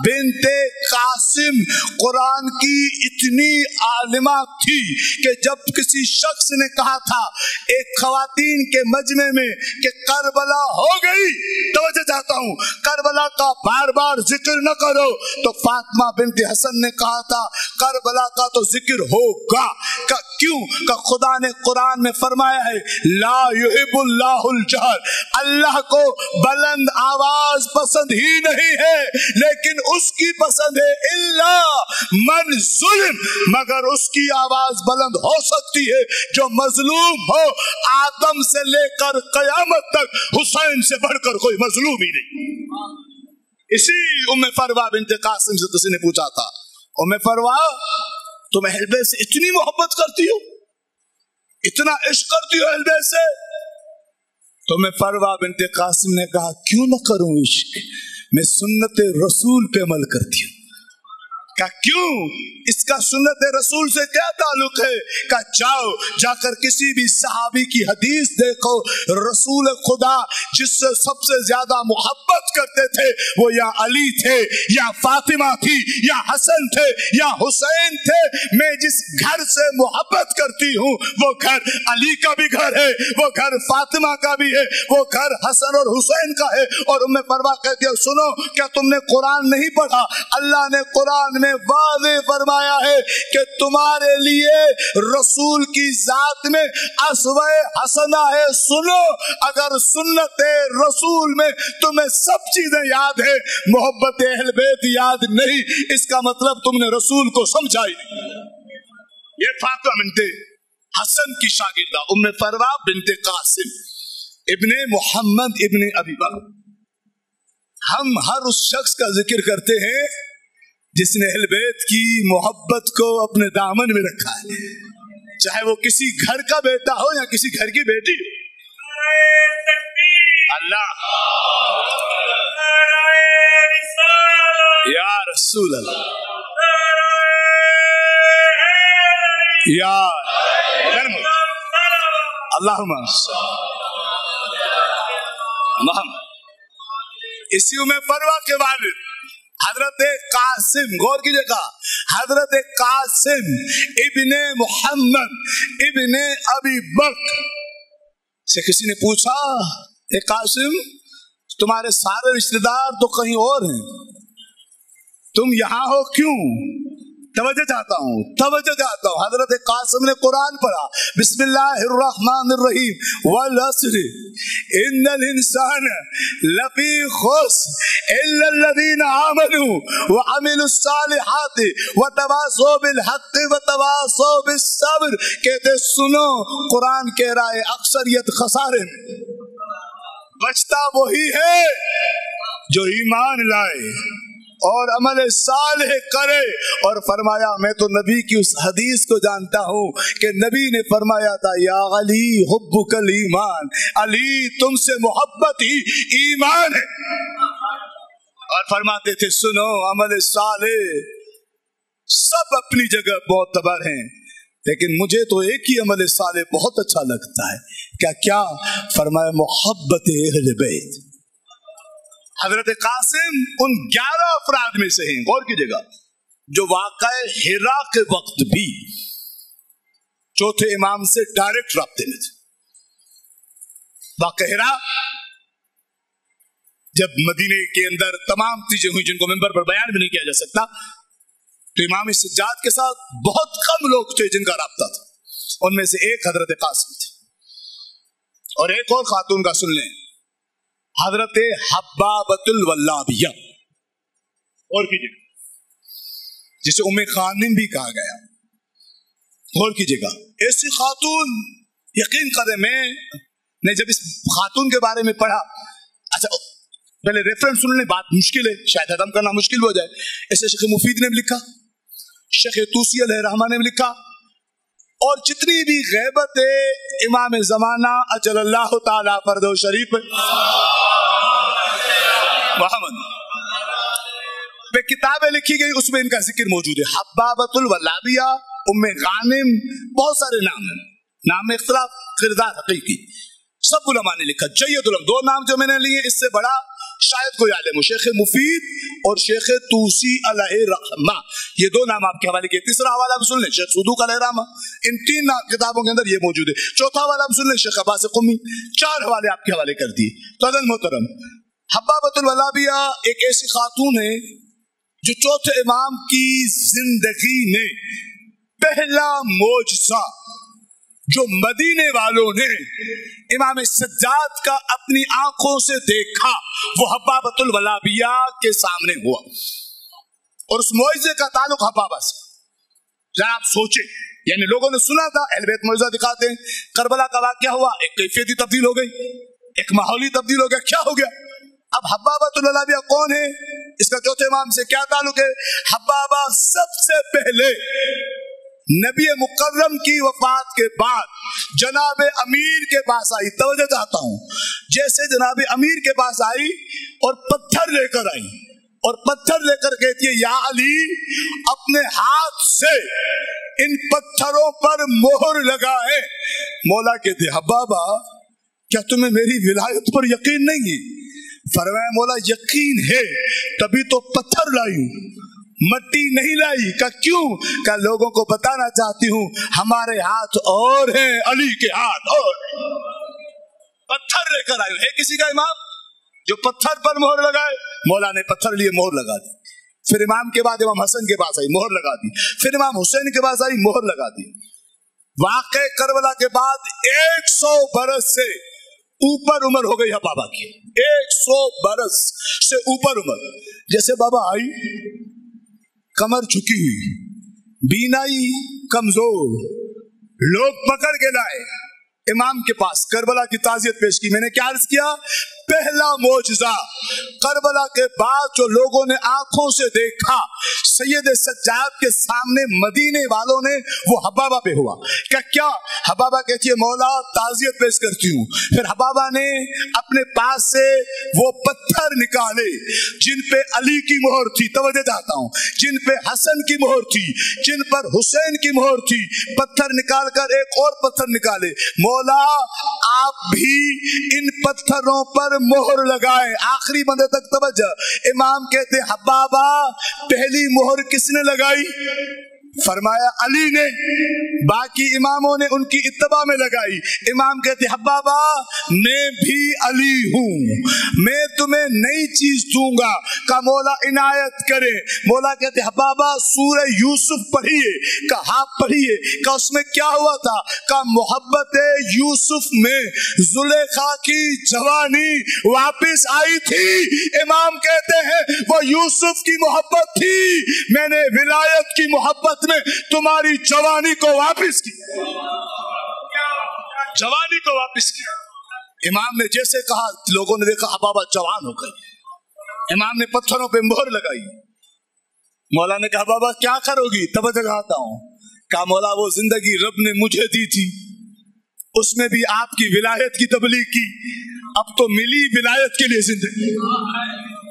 बिनते कासिम कुरान की इतनी आलिमा थी कि जब किसी शख्स ने कहा था एक खवातीन के मजमे में कि करबला हो गई, तवज्जो चाहता हूँ, करबला का बार बार जिक्र न करो, तो फातिमा बिनते हसन ने कहा था करबला का तो जिक्र होगा। क्यों? का खुदा ने कुरान में फरमाया है ला युहिब्बुल्लाहुल जहर, अल्लाह को बुलंद आवाज पसंद ही नहीं है, लेकिन उसकी पसंद है इल्ला मन जुल्म, मगर उसकी आवाज बुलंद हो सकती है जो मजलूम हो। आदम से लेकर कयामत तक हुसैन से बढ़कर कोई मजलूम ही नहीं। इसी उम्मे फरवा बिनते कासिम से किसी ने पूछा था, उम्मे फरवा तुम अहल बैत से इतनी मोहब्बत करती हो, इतना इश्क करती हो अहल बैत से? तो मैं फरवा बिनते कासिम ने कहा क्यों न करूं इश्क, मैं सुन्नत रसूल पे अमल करती हूँ। का क्यों? इसका सुन्नत रसूल से क्या ताल्लुक है? का जाओ जाकर किसी भी सहाबी की हदीस देखो, रसूल खुदा जिससे सबसे ज्यादा मोहब्बत करते थे वो या अली थे या फातिमा थी या हसन थे या हुसैन थे। मैं जिस घर से मोहब्बत करती हूँ वो घर अली का भी घर है, वो घर फातिमा का भी है, वो घर हसन और हुसैन का है। और उम्मे फरवा कहती है सुनो, क्या तुमने कुरान नहीं पढ़ा? अल्लाह ने कुरान में वाज़ेह फरमाया है कि तुम्हारे लिए रसूल की जात में अस्वे हसना है। सुनो, अगर सुन्नत रसूल में तुम्हें सब चीजें याद है, मोहब्बत अहल बैत याद नहीं, इसका मतलब तुमने रसूल को समझा ही नहीं। ये फातिमा बिनते हसन की शागिर्दा उम्मे फरवा बिनते कासिम इब्ने मोहम्मद इब्ने अबी बकर। हम हर उस शख्स का जिक्र करते हैं जिसने अहल बैत की मोहब्बत को अपने दामन में रखा है, चाहे वो किसी घर का बेटा हो या किसी घर की बेटी हो। अल्लाह या रसूल अल्लाह या अल्लाहुम्मा इसी में परवा के वालिद हजरत कासिम, गौर कीजिएगा, हजरत कासिम इब्ने मोहम्मद इब्ने अबी बकर से किसी ने पूछा ए कासिम, तुम्हारे सारे रिश्तेदार तो कहीं और हैं, तुम यहाँ हो क्यों? तवज्जो चाहता हूँ, तवज्जो चाहता हूँ। हजरत कासिम ने कुरान पढ़ा, बिस्मिल्लाहिर्रहमानिर्रहीम, वल अस्र इन्नल इंसान लफी खुस्र इल्लल्लज़ीना आमनू व अमिलुस सालिहाति व तवासौ बिल हक़्क़ि व तवासौ बिस सब्र। कहते सुनो, कुरान कह रहा है अक्सरियत खसारे में, बचता वही है जो ईमान लाए और अमल सालेह करे। और फरमाया मैं तो नबी की उस हदीस को जानता हूँ कि नबी ने फरमाया था या अली हुब्बुकल ईमान, अली तुमसे मोहब्बत ही ईमान है। और फरमाते थे सुनो, अमल सालेह सब अपनी जगह मोतबर हैं, लेकिन मुझे तो एक ही अमल सालेह बहुत अच्छा लगता है। क्या? फरमाया मोहब्बत अहले बैत। हजरत कासिम उन 11 अफराद में से हैं, गौर कीजिएगा, जो वाक़या हिरा के वक्त भी चौथे इमाम से डायरेक्ट राब्ते में थे। वाक़या हिरा जब मदीने के अंदर तमाम चीजें हुई जिनको मिंबर पर बयान भी नहीं किया जा सकता, तो इमाम सज्जाद के साथ बहुत कम लोग थे जिनका राब्ता था। उनमें से एक हजरत कासिम थे, और एक और खातून का सुन लें, हजरत हब्बाबतुल वल्लाबिया, और कीजिएगा, जिसे उम्मे खानिम भी कहा गया। गौर कीजिएगा, ऐसी खातून, यकीन करें मैं जब इस खातून के बारे में पढ़ा, अच्छा पहले रेफरेंस सुन लें, बात मुश्किल है, शायद हजम करना मुश्किल हो जाए। ऐसे शेख मुफीद ने भी लिखा, शेख तूसी अलैहि रहमा ने लिखा, और जितनी भी गैबत इमाम ज़माना अजलल्लाहु ताला फरदो शरीफ मोहम्मद पे किताबें लिखी गई, उसमें इनका जिक्र मौजूद है। हब्बाबतुल वल्लाबिया, उम्मे गानिम, बहुत सारे नाम हैं, नाम में इख्तिलाफ, किरदार हकीकी, सब उलमा ने लिखा। जय्यदुल, दो नाम जो मैंने लिए, इससे बड़ा शायद कोई आलिम हो, शेख मुफीद और शेख तूसी अलैहि रहमा, ये दो नाम आपके हवाले किए। तीसरा हवाला आप सुन लें, शेख सुदूक अलैहि रहमा, इन तीन किताबों के अंदर ये मौजूद है। चौथा हवाला आप सुन लें, शेख अब्बास क़ुमी। चार हवाले आपके हवाले कर दिए। तो अज़ीज़ मोहतरम, हब्बाबतुल वल्लाबिया एक ऐसी खातून है जो चौथे इमाम की जिंदगी में पहला मोजज़ा जो मदीने वालों ने इमाम सज्जाद का अपनी आंखों से देखा, वो हब्बाबतुल वल्लाबिया के सामने हुआ, और उस मोइज़े का ताल्लुक हब्बाबा से। जरा आप सोचे, यानी लोगों ने सुना था अहले बैत मोइज़ा दिखाते हैं, करबला का वाक़या हुआ, एक कैफियत तब्दील हो गई, एक माहौल तब्दील हो गया, क्या हो गया? अब हब्बाबतुल वल्लाबिया कौन है, इसका चौथे इमाम से क्या ताल्लुक है? हब्बाबा सबसे पहले नबी मुकर्रम की वफात के बाद जनाब अमीर के पास आई। तवज्जो चाहता हूं, जैसे जनाब अमीर के पास आई और पत्थर लेकर आई, और पत्थर लेकर कहती है, या अली, अपने हाथ से इन पत्थरों पर मोहर लगाए। मौला कहते, हब्बाबा, क्या तुम्हें मेरी विलायत पर यकीन नहीं है? फरमाया, मौला यकीन है, तभी तो पत्थर लाई हूं, मट्टी नहीं लाई। का क्यों? का लोगों को बताना चाहती हूँ हमारे हाथ और है, अली के हाथ और। पत्थर लेकर आए है किसी का इमाम जो पत्थर पर मोहर लगाए? मौला ने पत्थर लिए मोहर लगा दी। फिर इमाम के बाद इमाम हसन के पास आई, मोहर लगा दी। फिर इमाम हुसैन के पास आई, मोहर लगा दी। वाक़े करबला के बाद 100 बरस से ऊपर उम्र हो गई है बाबा की, 100 बरस से ऊपर उम्र। जैसे बाबा आई, कमर झुकी हुई, बीनाई कमजोर, लोग पकड़ के लाए इमाम के पास, करबला की ताज़ियत पेश की। मैंने क्या अर्ज किया? पहला मोजज़ा करबला के बाद जो लोगों ने आंखों से देखा सैयद सज्जाद के सामने मदीने वालों ने, वो हब्बाबा पे हुआ। क्या हब्बाबा कहती है, मौला ताज़ियत पेश करती हूँ। फिर हब्बाबा ने अपने पास से वो पत्थर निकाले जिन पे अली की मोहर थी, तवज्जो चाहता हूँ, जिन पे हसन की मोहर थी, जिन पर हुसैन की मोहर थी। पत्थर निकाल कर एक और पत्थर निकाले, मौला आप भी इन पत्थरों पर मोहर लगाए। आखिरी बंदे तक तवज्जो। इमाम कहते, हब्बाबा, पहली मोहर किसने लगाई? फरमाया अली ने। बाकी इमामों ने उनकी इत्तबा में लगाई। इमाम कहते, हब्बाबा, मैं भी अली हूँ, मैं तुम्हें नई चीज दूंगा, का मौला इनायत करे। मौला कहते, हब्बाबा, सूरह यूसुफ पढ़िए। का हाँ पढ़िए। का उसमें क्या हुआ था? का मोहब्बत यूसुफ में जुलेखा की जवानी वापिस आई थी। इमाम कहते हैं, वो यूसुफ की मोहब्बत थी, मैंने विलायत की मोहब्बत में तुम्हारी जवानी को वापिस की, जवानी को वापिस की। इमाम ने जैसे कहा, लोगों ने देखा हब्बाबा जवान हो गई। इमाम ने पत्थरों पे मोहर लगाई। मौला ने कहा, हब्बाबा क्या करोगी? तब जगाता हूं। कहा, मौला, वो जिंदगी रब ने मुझे दी थी, उसमें भी आपकी विलायत की तबलीग की, अब तो मिली विलायत के लिए जिंदगी।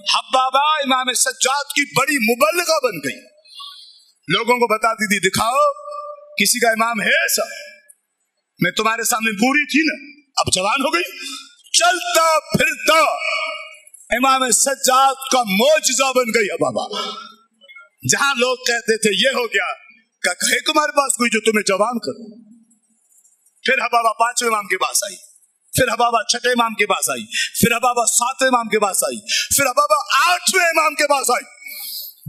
हब्बाबा इमाम सज्जाद की बड़ी मुबल्लिगा बन गई, लोगों को बताती थी, दिखाओ किसी का इमाम है ऐसा। मैं तुम्हारे सामने बूढ़ी थी ना, अब जवान हो गई। चलता फिरता इमाम सज्जाद का मौजज़ा बन गई है बाबा। जहां लोग कहते थे ये हो गया, क्या कहे तुम्हारे पास कोई जो तुम्हें जवान कर। फिर हब्बाबा 5वें इमाम के पास आई, फिर हब्बाबा 6वें इमाम के पास आई, फिर हब्बाबा 7वें इमाम के पास आई, फिर हब्बाबा 8वें इमाम के पास आई।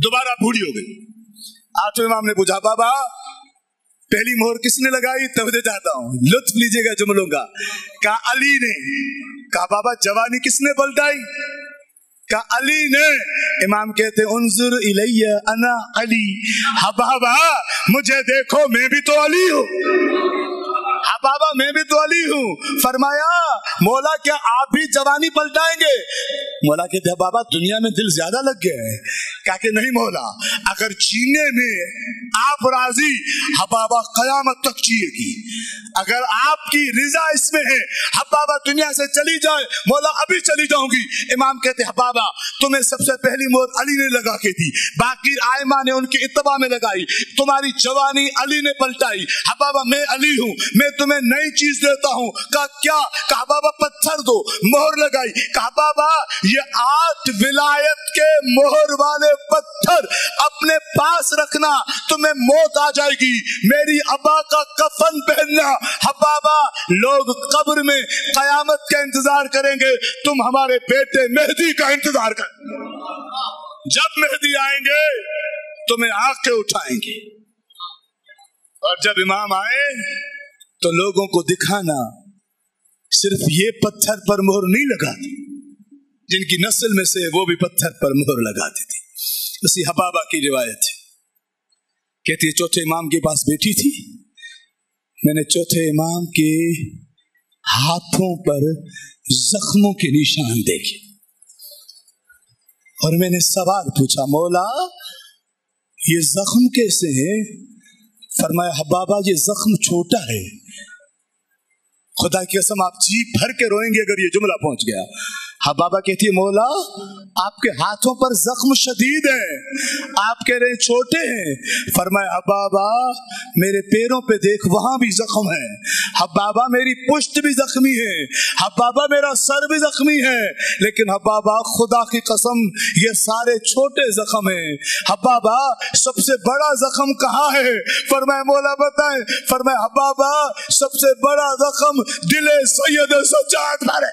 दोबारा बूढ़ी हो गई। 8वें इमाम ने पूछा, बाबा पहली मोहर किसने लगाई? तवज्जो चाहता हूं, लुत्फ लीजिएगा जुमलों का। कहा अली ने। कहा, बाबा जवानी किसने पलटाई? कहा अली ने। इमाम कहते, उन्जुर इलैया अना अली। हब्बाबा, मुझे देखो, मैं भी तो अली हूं। हब्बाबा, मैं भी तो अली हूँ। फरमाया, मौला क्या आप भी जवानी पलटाएंगे? मौला कहते हैं, बाबा दुनिया में दिल ज्यादा लग गया है। कहा कि नहीं मौला, अगर जीने में آپ راضی؟ حبابہ قیامت تک جیے گی اگر آپ کی رضا اس میں ہے. حبابہ دنیا سے چلی جائے، مولا ابھی چلی جاؤں گی. امام کہتے حبابہ تمہیں سب سے پہلی مہر علی نے لگا کے دی، باقی آئمہ نے ان کی اتباع میں لگائی، تمہاری جوانی علی نے پلٹائی. حبابہ میں علی ہوں، میں تمہیں نئی چیز دیتا ہوں. کہا کیا؟ کہا بابا پتھر دو. مہر لگائی. کہا بابا یہ 8 ولایت کے مہر والے پتھر اپنے پاس رکھنا، تمہیں موت آ جائے گی. میری ابا کا کفن پہننا. حبابہ لوگ قبر میں قیامت کا انتظار کریں گے، تم ہمارے بیٹے مہدی کا انتظار کریں. جب مہدی آئیں گے تمہیں آنکھیں اٹھائیں گے. اور جب امام آئے تو لوگوں کو دکھانا صرف یہ پتھر پر مہر نہیں لگاتی، جن کی نسل میں سے وہ بھی پتھر پر مہر لگاتی تھی. اسی حبابہ کی روایت ہے، کہتی ہے چوتھے امام کے پاس بیٹھی تھی، میں نے چوتھے امام کے ہاتھوں پر زخموں کے نشان دیکھے اور میں نے سوال پوچھا، مولا یہ زخم کیسے ہیں؟ فرمایا حبابہ یہ زخم چھوٹا ہے. خدا کی قسم آپ جی بھر کے روئیں گے اگر یہ جملہ پہنچ گیا. حبابہ کہتی ہے مولا آپ کے ہاتھوں پر زخم شدید ہیں، آپ کہہ رہے ہیں چھوٹے ہیں. فرمایا حبابہ میرے پیروں پہ دیکھ وہاں بھی زخم ہے. حبابہ میری پشت بھی زخمی ہے. حبابہ میرا سر بھی زخمی ہے. لیکن حبابہ خدا کی قسم یہ سارے چھوٹے زخم ہیں. حبابہ سب سے بڑا زخم کہاں ہے؟ فرمایا مولا بتائیں. فرمایا حبابہ سب سے بڑا زخم دل سید سجاد پر ہے.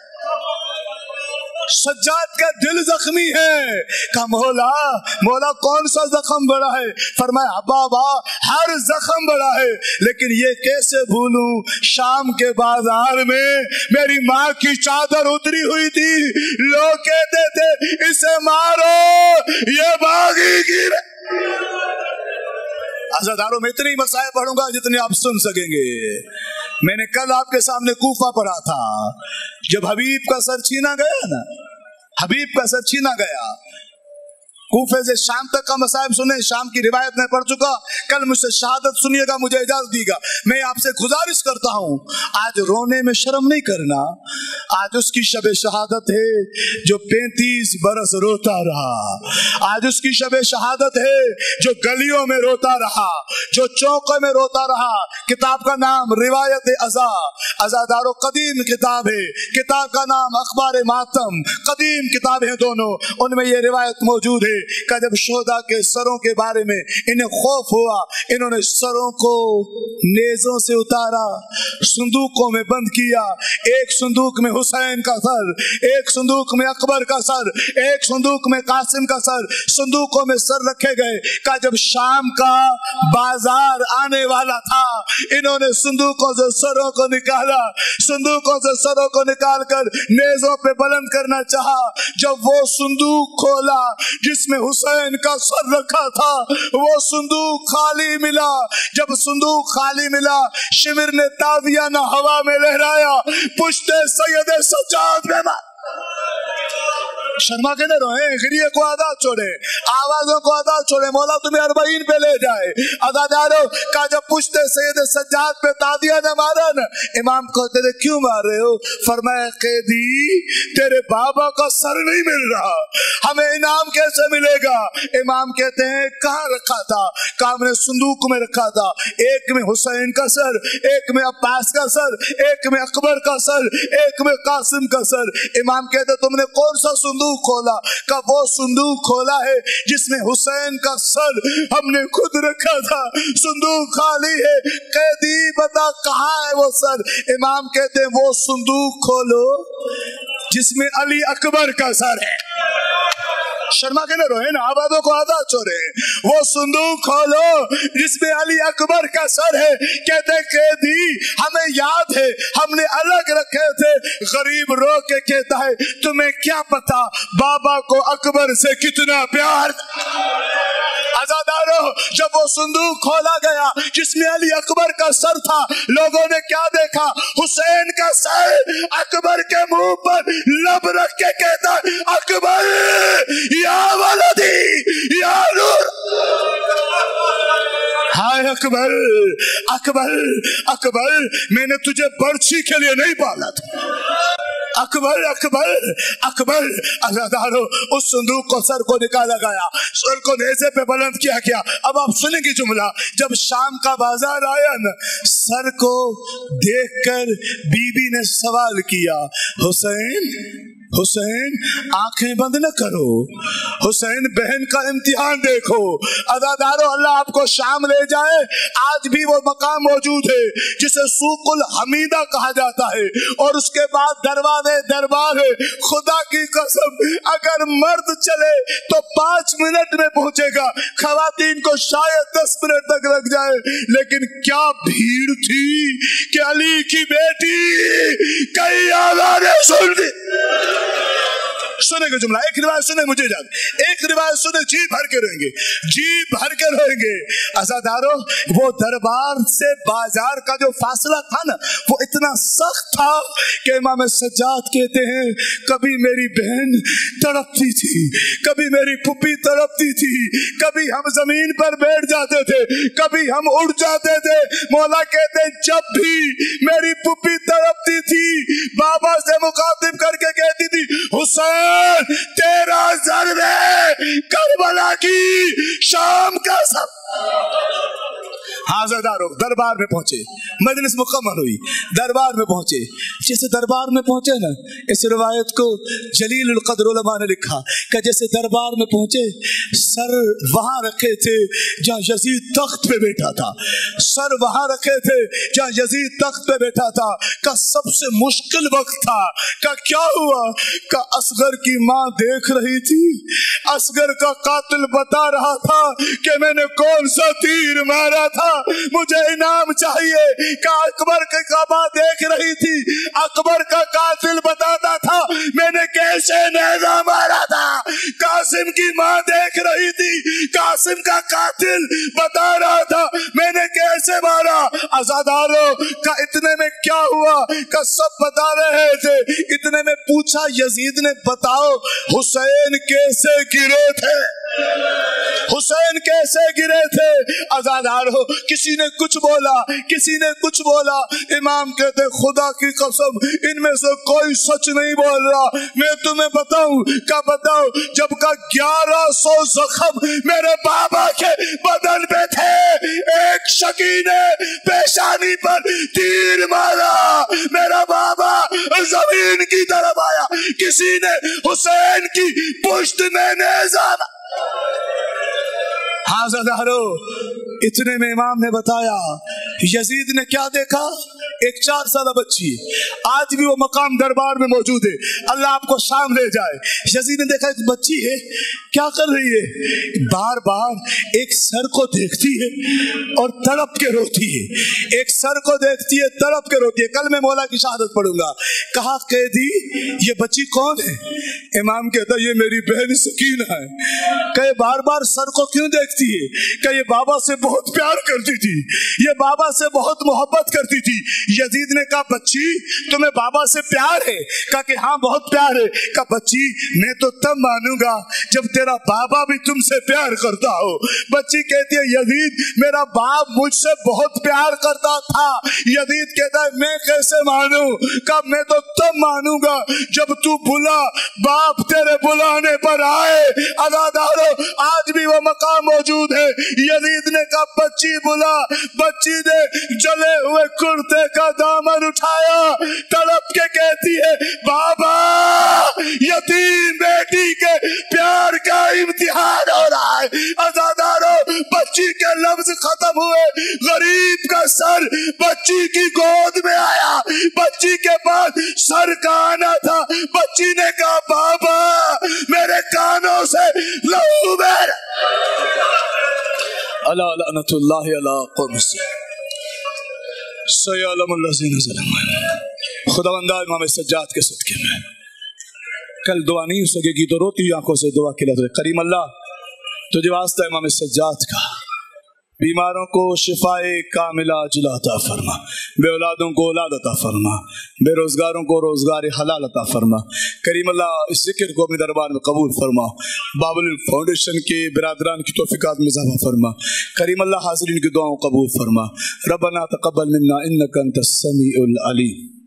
سجاد کا دل زخمی ہے. کہا مولا کون سا زخم بڑا ہے؟ فرمایا حبابہ ہر زخم بڑا ہے، لیکن یہ کیسے بھولوں شام کے بازار میں میری ماں کی چادر اتری ہوئی تھی، لوگ کہتے تھے اسے مارو یہ باغی گرے. عزاداروں میں اتنی مسائل پڑھوں گا جتنے آپ سن سکیں گے. میں نے کل آپ کے سامنے کوفہ پڑھا تھا، جب حبیب کا سر چھینا گیا نا، حبیب کا سر چھینا گیا، کوفے سے شام تک کا مسائب سنیں. شام کی روایت میں پڑھ چکا، کل مجھ سے شہادت سنیے گا، مجھے اجازت دی گا. میں آپ سے گزارش کرتا ہوں آج رونے میں شرم نہیں کرنا. آج اس کی شب شہادت ہے جو 35 برس روتا رہا. آج اس کی شب شہادت ہے جو گلیوں میں روتا رہا، جو چوکوں میں روتا رہا. کتاب کا نام روایت ازا، ازادارو قدیم کتاب ہے. کتاب کا نام اخبار ماتم، قدیم کتاب ہے دونوں. ان میں یہ روایت موجود ہے کہ جب شہداء کے سروں کے بارے میں انہیں خوف ہوا، انہوں نے سروں کو نیزوں سے اتارا، صندوقوں میں بند کیا. ایک صندوق میں حسین کا سر، ایک صندوق میں اکبر کا سر، ایک صندوق میں قاسم کا سر. صندوقوں میں سر رکھے گئے. کہ جب شام کا بازار آنے والا تھا انہوں نے صندوقوں سے سروں کو نکالا، صندوقوں سے سروں کو نکال کر نیزوں پہ بلند کرنا چاہا. جب وہ صندوق کھولا جس میں حسین کا سر رکھا تھا، وہ صندوق خالی ملا. جب صندوق خالی ملا شمر نے تازیہ نہ ہوا میں لہرایا، پشت سید سجاد میں شرما کے نہ روئیں، گریے کو آداد چھوڑے، آوازوں کو آداد چھوڑے. مولا تمہیں 40 پہ لے جائے. عزادارو کا جب پشت سید سجاد پہ تازیہ نہ مارا نا، امام کہتے تھے کیوں مار رہے ہو؟ فرمایا قیدی تیرے بابا کا سر نہیں مل رہا، ہمیں انعام کیسے ملے گا؟ امام کہتے ہیں کہاں رکھا تھا؟ کہا ہم نے صندوق میں رکھا تھا. ایک میں حسین کا سر، ایک میں عباس کا سر، ایک میں اکبر کا سر، ایک میں قاسم کا سر. امام کہتے تم نے کون سا صندوق کھولا؟ کہ وہ صندوق کھولا ہے جس میں حسین کا سر ہم نے خود رکھا تھا، صندوق خالی ہے. قیدی بتا کہاں ہے وہ سر؟ امام کہتے ہیں وہ صندوق کھولو جس میں علی اکبر کا سر ہے. شرما کے نہ روئے نا، آبادوں کو آزاد چھوڑے. وہ صندوق کھولو جس میں علی اکبر کا سر ہے. کہتے قیدی ہمیں یاد ہے ہم نے الگ رکھے تھے. غریب رو کے کہتا ہے تمہیں کیا پتا بابا کو اکبر سے کتنا پیار. عزادارو جب وہ صندوق کھولا گیا جس میں علی اکبر کا سر تھا، لوگوں نے کیا دیکھا؟ حسین کا سر. اکبر کے منہ پر لب رکھ کے کہتا اکبر یا ولدی یا نور. अकबर अकबर अकबर, मैंने तुझे बर्छी के लिए नहीं पाला था। अकबर अकबर अकबर। अज़ादारो, उस संदूक को सर को निकाला गया, सर को नेज़े पे बुलंद किया गया। अब आप सुनेंगे जुमला, जब शाम का बाजार आया न, सर को देखकर बीबी ने सवाल किया, हुसैन हुसैन आंखें बंद न करो, हुसैन बहन का इम्तिहान देखो। अज़ादारो, अल्लाह आपको शाम ले जाए, आज भी वो मकाम मौजूद है जिसे सूकुल हमीदा कहा जाता है, और उसके बाद दरवाजे दरबार है। खुदा की कसम, अगर मर्द चले तो 5 मिनट में पहुंचेगा, खवातीन को शायद 10 मिनट तक लग जाए। लेकिन क्या भीड़ थी कि अली की बेटी कई आवाज़ें सुन दी। सुने का जुमला, एक रिवायत सुने, मुझे याद, एक रिवायत सुने, जी भर के रोएंगे, जी भर के रोएंगे। अज़ादारो, वो दरबार से बाजार का जो फासला था ना, वो इतना सख्त था कि इमाम सज्जाद कहते हैं, कभी मेरी बहन तड़पती थी, कभी मेरी पुप्पी तड़पती थी, कभी हम जमीन पर बैठ जाते थे, कभी हम उड़ जाते थे। मौला कहते, जब भी मेरी पुप्पी तड़पती थी, बाबा से मुखातिब करके कहती थी, हुसैन तेरा ज़र्बे करबला की शाम का सब। हाज़रदारो, दरबार में पहुंचे, मजलिस मुकम्मल हुई, दरबार में पहुंचे। जैसे दरबार में पहुंचे ना, इस रिवायत को जलील उल क़द्र उलमा ने लिखा कि जैसे दरबार में पहुंचे, सर वहां रखे थे जहां यजीद तख्त पे बैठा था, सर वहां रखे थे जहां यजीद तख्त पे बैठा था। का सबसे मुश्किल वक्त था। का क्या हुआ? का असगर की माँ देख रही थी, असगर का कातिल बता रहा था कि मैंने कौन सा तीर मारा था, मुझे इनाम चाहिए। का अकबर की माँ देख रही थी, अकबर का कातिल बताता था मैंने कैसे नेज़ा मारा था। कासिम की माँ देख रही थी, कासिम का कातिल बता रहा था मैंने कैसे मारा। अज़ादारो, का इतने में क्या हुआ? का सब बता रहे थे। इतने में पूछा यजीद ने, बताओ हुसैन कैसे गिरे थे, हुसैन कैसे गिरे थे। अज़ादारो, किसी ने कुछ बोला, किसी ने कुछ बोला। इमाम कहते, खुदा की कसम इनमें से कोई सच नहीं बोल रहा, मैं तुम्हें बताऊं। का बताओ, जब का 1100 जख्म मेरे बाबा के बदन पे थे, एक शकी ने पेशानी पर तीर मारा, मेरा बाबा जमीन की तरफ आया, किसी ने हुसैन की पुश्त में नेज़ा। हाज़रदारो, इतने में इमाम ने बताया, यजीद ने क्या देखा? एक 4 साल बच्ची, आज भी वो मकाम दरबार में मौजूद है, अल्लाह आपको शाम ले जाए। यजीद ने देखा एक बच्ची है, क्या कर रही है? बार बार एक सर को देखती है और तड़प के रोती है, एक सर को देखती है, तड़प के रोती है। कल मैं मौला की शहादत पढ़ूंगा। कहा, कैदी ये बच्ची कौन है? इमाम कहता, ये मेरी बहन सकीना है। कहे, बार बार सर को क्यों देखती है? कहे, ये बाबा से बहुत प्यार करती थी, ये बाबा से बहुत मोहब्बत करती थी। यजीद ने कहा, बच्ची तुम्हें बाबा से प्यार है? कहा कि हाँ बहुत प्यार है। कहा, बच्ची मैं तो तब मानूंगा जब तेरा बाबा भी तुमसे प्यार करता हो। बच्ची कहती है, यजीद मेरा बाप मुझसे बहुत प्यार करता था। यजीद कहता है, मैं कैसे मानूं? कहा, मैं तो तब मानूंगा जब तू बुला, बाप तेरे बुलाने पर आए। अज़ादारो, आज भी वो मकाम मौजूद है। यजीद ने कहा, बच्ची बुला। बच्ची ने जले हुए कुर्ते का दामन उठाया, तड़प के कहती है, बाबा यतीम बेटी के प्यार का इम्तिहान हो रहा है। अज़ादारो, बच्ची के लफ्ज खत्म हुए, गरीब का सर बच्ची की गोद में आया, बच्ची के पास सर का आना था। बच्ची ने कहा, बाबा मेरे कानों से लहू बह। अला लअनतुल्लाहि अला कौम खुदावंदा इमाम सज्जाद के सदके में कल दुआ नहीं हो सकेगी तो रोती आंखों से दुआ के लिए करीम अल्लाह तुझे वास्ता इमाम सज्जाद का بیماروں کو شفائے کاملہ عاجلہ عطا فرما، بے اولادوں کو اولاد عطا فرما، بے روزگاروں کو روزگار حلال عطا فرما۔ کریم اللہ اس ذکر کو اپنے دربار میں قبول فرما، باب فاؤنڈیشن کے برادران کی توفیقات میں اضافہ فرما۔ کریم اللہ حاضرین کی دعاؤں قبول فرما۔ ربنا تقبل منا انک انت السمیع العلیم۔